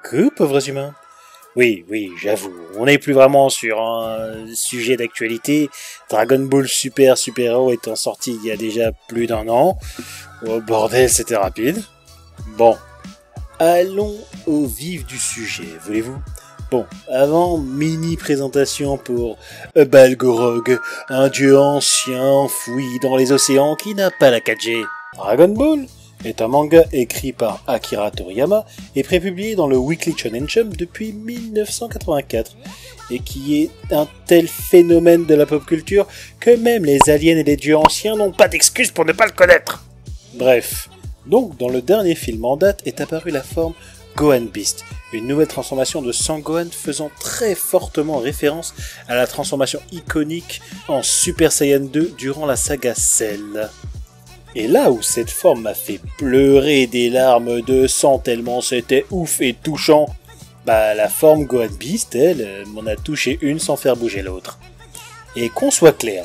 Coucou, pauvres humains. Oui, j'avoue, on n'est plus vraiment sur un sujet d'actualité. Dragon Ball Super Héros étant sorti il y a déjà plus d'un an. Oh bordel, c'était rapide. Bon, allons au vif du sujet, voulez-vous? Bon, avant, mini présentation pour Balgorog, un dieu ancien enfoui dans les océans qui n'a pas la 4G. Dragon Ball est un manga écrit par Akira Toriyama et prépublié dans le Weekly Shonen Jump depuis 1984 et qui est un tel phénomène de la pop culture que même les aliens et les dieux anciens n'ont pas d'excuses pour ne pas le connaître. Bref, donc dans le dernier film en date est apparue la forme Gohan Beast, une nouvelle transformation de Sangohan faisant très fortement référence à la transformation iconique en Super Saiyan 2 durant la saga Cell. Et là où cette forme m'a fait pleurer des larmes de sang tellement c'était ouf et touchant, la forme Gohan Beast, elle, m'en a touché une sans faire bouger l'autre. Et qu'on soit clair,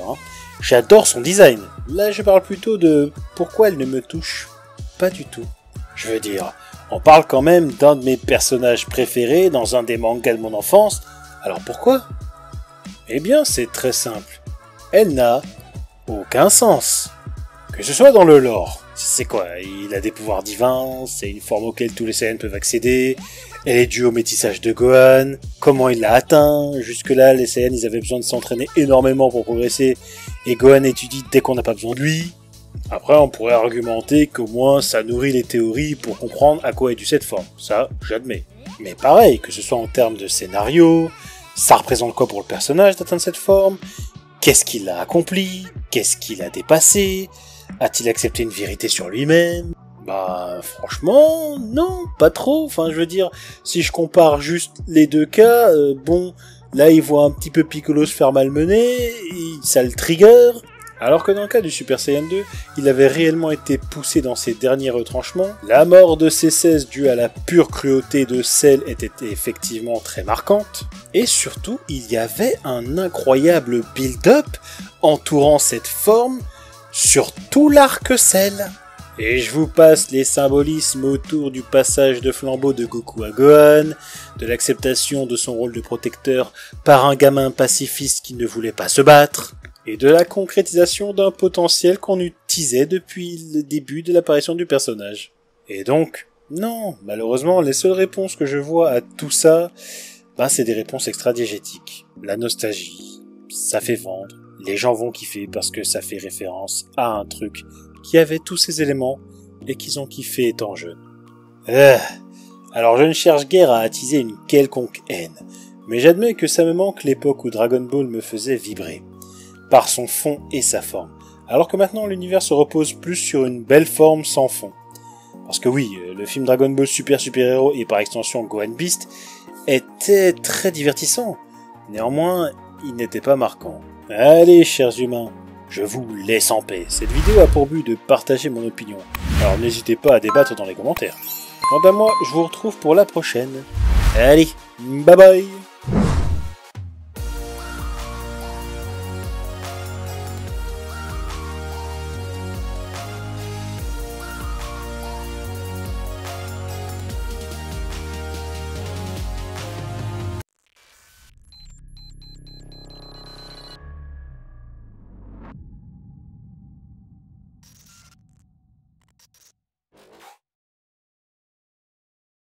j'adore son design. Là je parle plutôt de pourquoi elle ne me touche pas du tout. Je veux dire, on parle quand même d'un de mes personnages préférés dans un des mangas de mon enfance, alors pourquoi? Eh bien c'est très simple, elle n'a aucun sens. Que ce soit dans le lore, c'est quoi? Il a des pouvoirs divins, c'est une forme auquel tous les Saiyans peuvent accéder, elle est due au métissage de Gohan, comment il l'a atteint, jusque-là les Saiyans ils avaient besoin de s'entraîner énormément pour progresser, et Gohan étudie dès qu'on n'a pas besoin de lui. Après on pourrait argumenter qu'au moins ça nourrit les théories pour comprendre à quoi est due cette forme, ça j'admets. Mais pareil, que ce soit en termes de scénario, ça représente quoi pour le personnage d'atteindre cette forme? Qu'est-ce qu'il a accompli? Qu'est-ce qu'il a dépassé? A-t-il accepté une vérité sur lui-même? Franchement, non, pas trop. Enfin, je veux dire, si je compare juste les deux cas, là, il voit un petit peu Piccolo se faire malmener, ça le trigger. Alors que dans le cas du Super Saiyan 2, il avait réellement été poussé dans ses derniers retranchements. La mort de C16 due à la pure cruauté de Cell était effectivement très marquante. Et surtout, il y avait un incroyable build-up entourant cette forme sur tout l'arc Cell. Et je vous passe les symbolismes autour du passage de flambeau de Goku à Gohan, de l'acceptation de son rôle de protecteur par un gamin pacifiste qui ne voulait pas se battre, et de la concrétisation d'un potentiel qu'on utilisait depuis le début de l'apparition du personnage. Et donc, non, malheureusement, les seules réponses que je vois à tout ça, c'est des réponses extra-diégétiques. La nostalgie, ça fait vendre. Les gens vont kiffer parce que ça fait référence à un truc qui avait tous ces éléments et qu'ils ont kiffé étant jeunes. Alors je ne cherche guère à attiser une quelconque haine, mais j'admets que ça me manque l'époque où Dragon Ball me faisait vibrer, par son fond et sa forme, alors que maintenant l'univers se repose plus sur une belle forme sans fond. Parce que oui, le film Dragon Ball Super Héros et par extension Gohan Beast était très divertissant, néanmoins il n'était pas marquant. Allez, chers humains, je vous laisse en paix. Cette vidéo a pour but de partager mon opinion. Alors n'hésitez pas à débattre dans les commentaires. Quant à moi, je vous retrouve pour la prochaine. Allez, bye bye!